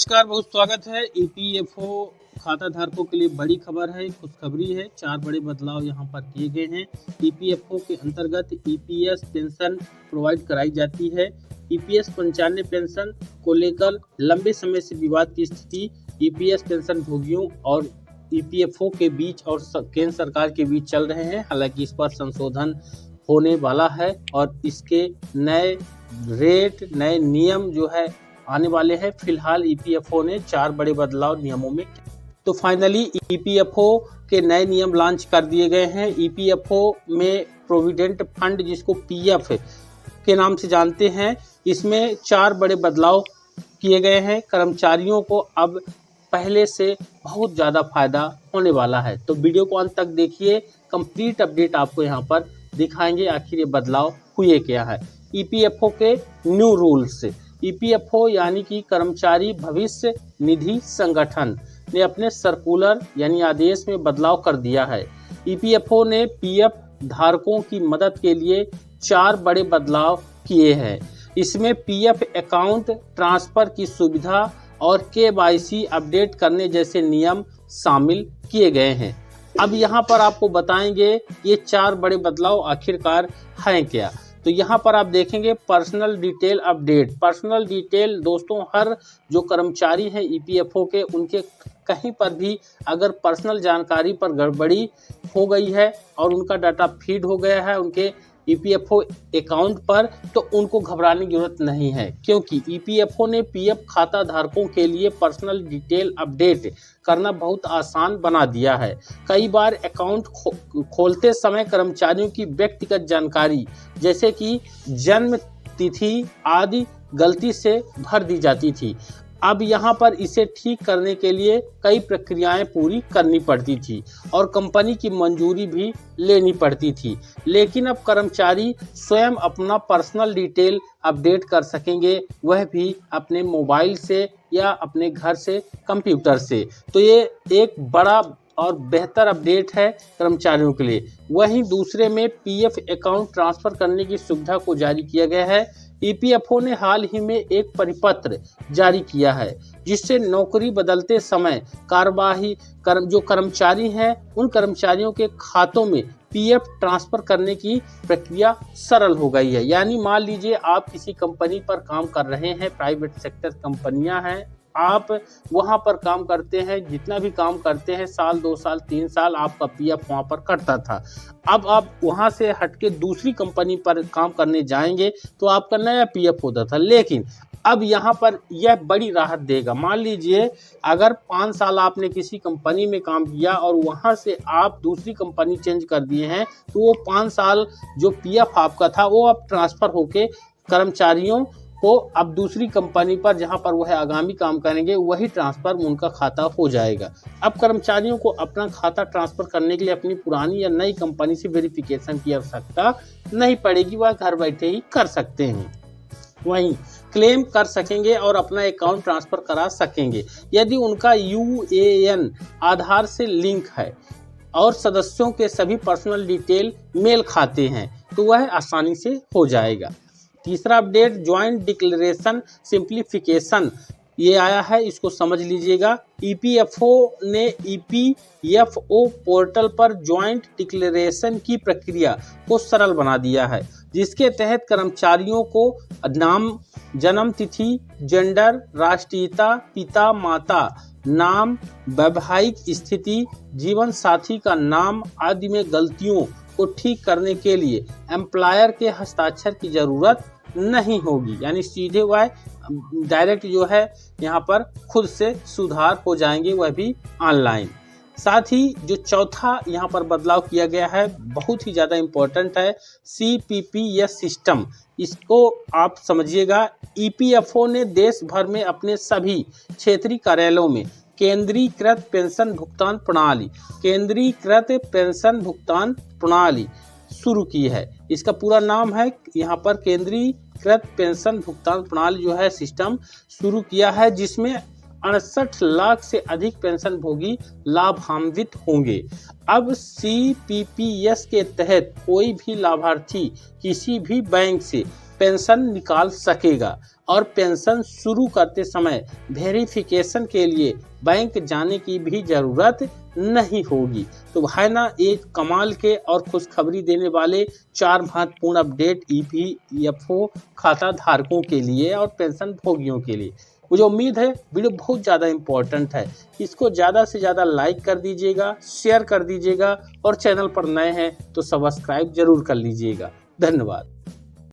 नमस्कार, बहुत स्वागत है। ईपीएफओ खाता धारकों के लिए बड़ी खबर है, खुशखबरी है। 4 बड़े बदलाव यहां पर किए गए हैं। ईपीएफओ के अंतर्गत ईपीएस पेंशन प्रोवाइड कराई जाती है। ईपीएस 95 पेंशन को लेकर लंबे समय से विवाद की स्थिति ईपीएस पेंशन भोगियों और ईपीएफओ के बीच और केंद्र सरकार के बीच चल रहे हैं। हालांकि इस पर संशोधन होने वाला है और इसके नए रेट, नए नियम जो है आने वाले हैं। फिलहाल ईपीएफओ ने 4 बड़े बदलाव नियमों में, तो फाइनली ईपीएफओ के नए नियम लॉन्च कर दिए गए हैं। ईपीएफओ में प्रोविडेंट फंड, जिसको पीएफ के नाम से जानते हैं, इसमें 4 बड़े बदलाव किए गए हैं। कर्मचारियों को अब पहले से बहुत ज़्यादा फायदा होने वाला है। तो वीडियो को अंत तक देखिए, कंप्लीट अपडेट आपको यहाँ पर दिखाएंगे आखिर ये बदलाव हुए क्या है। ईपीएफओ के न्यू रूल्स। ईपीएफओ यानी कि कर्मचारी भविष्य निधि संगठन ने अपने सर्कुलर यानी आदेश में बदलाव कर दिया है। ईपीएफओ ने पीएफ धारकों की मदद के लिए 4 बड़े बदलाव किए हैं। इसमें पीएफ अकाउंट ट्रांसफर की सुविधा और केवाईसी अपडेट करने जैसे नियम शामिल किए गए हैं। अब यहाँ पर आपको बताएंगे ये 4 बड़े बदलाव आखिरकार हैं क्या। तो यहाँ पर आप देखेंगे personal detail update. Personal detail दोस्तों, हर जो कर्मचारी हैं ईपीएफओ के, उनके कहीं पर भी अगर पर्सनल जानकारी पर गड़बड़ी हो गई है और उनका डाटा फीड हो गया है उनके ईपीएफओ अकाउंट पर, तो उनको घबराने की जरूरत नहीं है, क्योंकि ईपीएफओ ने पीएफ खाता धारकों के लिए पर्सनल डिटेल अपडेट करना बहुत आसान बना दिया है। कई बार अकाउंट खोलते समय कर्मचारियों की व्यक्तिगत जानकारी जैसे कि जन्म तिथि आदि गलती से भर दी जाती थी। अब यहाँ पर इसे ठीक करने के लिए कई प्रक्रियाएं पूरी करनी पड़ती थी और कंपनी की मंजूरी भी लेनी पड़ती थी। लेकिन अब कर्मचारी स्वयं अपना पर्सनल डिटेल अपडेट कर सकेंगे, वह भी अपने मोबाइल से या अपने घर से, कंप्यूटर से। तो ये एक बड़ा और बेहतर अपडेट है कर्मचारियों के लिए। वहीं दूसरे में पीएफ अकाउंट ट्रांसफर करने की सुविधा को जारी किया गया है। ईपीएफओ ने हाल ही में एक परिपत्र जारी किया है, जिससे नौकरी बदलते समय जो कर्मचारी हैं उन कर्मचारियों के खातों में पीएफ ट्रांसफर करने की प्रक्रिया सरल हो गई है। यानी मान लीजिए आप किसी कंपनी पर काम कर रहे हैं, प्राइवेट सेक्टर कंपनियां हैं, आप वहां पर काम करते हैं, जितना भी काम करते हैं, साल 2 साल 3 साल आपका पीएफ वहां पर कटता था। अब आप वहां से हटके दूसरी कंपनी पर काम करने जाएंगे तो आपका नया पीएफ होता था। लेकिन अब यहाँ पर यह बड़ी राहत देगा। मान लीजिए अगर 5 साल आपने किसी कंपनी में काम किया और वहां से आप दूसरी कंपनी चेंज कर दिए हैं, तो वो 5 साल जो पीएफ आपका था वो अब ट्रांसफर होके कर्मचारियों को अब दूसरी कंपनी पर, जहां पर वह आगामी काम करेंगे, वही ट्रांसफर उनका खाता हो जाएगा। अब कर्मचारियों को अपना खाता ट्रांसफर करने के लिए अपनी पुरानी या नई कंपनी से वेरिफिकेशन की आवश्यकता नहीं पड़ेगी, वह घर बैठे ही कर सकते हैं। वहीं क्लेम कर सकेंगे और अपना अकाउंट ट्रांसफर करा सकेंगे यदि उनका यूएएन आधार से लिंक है और सदस्यों के सभी पर्सनल डिटेल मेल खाते हैं, तो वह आसानी से हो जाएगा। तीसरा अपडेट ज्वाइंट डिक्लेरेशन सिंप्लीफिकेशन ये आया है, इसको समझ लीजिएगा। ईपीएफओ ने ईपीएफओ पोर्टल पर ज्वाइंट डिक्लेरेशन की प्रक्रिया को सरल बना दिया है, जिसके तहत कर्मचारियों को नाम, जन्म तिथि, जेंडर, राष्ट्रीयता, पिता माता नाम, वैवाहिक स्थिति, जीवन साथी का नाम आदि में गलतियों को ठीक करने के लिए एम्प्लॉयर के हस्ताक्षर की जरूरत नहीं होगी। यानी सीधे वह डायरेक्ट जो है यहाँ पर खुद से सुधार हो जाएंगे, वह भी ऑनलाइन। साथ ही जो चौथा यहाँ पर बदलाव किया गया है बहुत ही ज़्यादा इम्पोर्टेंट है, सीपीपीएस सिस्टम। इसको आप समझिएगा। ईपीएफओ ने देश भर में अपने सभी क्षेत्रीय कार्यालयों में केंद्रीकृत पेंशन भुगतान प्रणाली शुरू की है। इसका पूरा नाम है, यहाँ पर केंद्रीकृत पेंशन भुगतान प्रणाली जो है सिस्टम शुरू किया है, जिसमें 68 लाख से अधिक पेंशन भोगी लाभान्वित होंगे। अब सीपीपीएस के तहत कोई भी लाभार्थी किसी भी बैंक से पेंशन निकाल सकेगा और पेंशन शुरू करते समय वेरिफिकेशन के लिए बैंक जाने की भी ज़रूरत नहीं होगी। तो है ना, एक कमाल के और खुशखबरी देने वाले 4 महत्वपूर्ण अपडेट ईपीएफओ खाता धारकों के लिए और पेंशन भोगियों के लिए। मुझे उम्मीद है वीडियो बहुत ज़्यादा इम्पोर्टेंट है, इसको ज़्यादा से ज़्यादा लाइक कर दीजिएगा, शेयर कर दीजिएगा और चैनल पर नए हैं तो सब्सक्राइब जरूर कर लीजिएगा। धन्यवाद।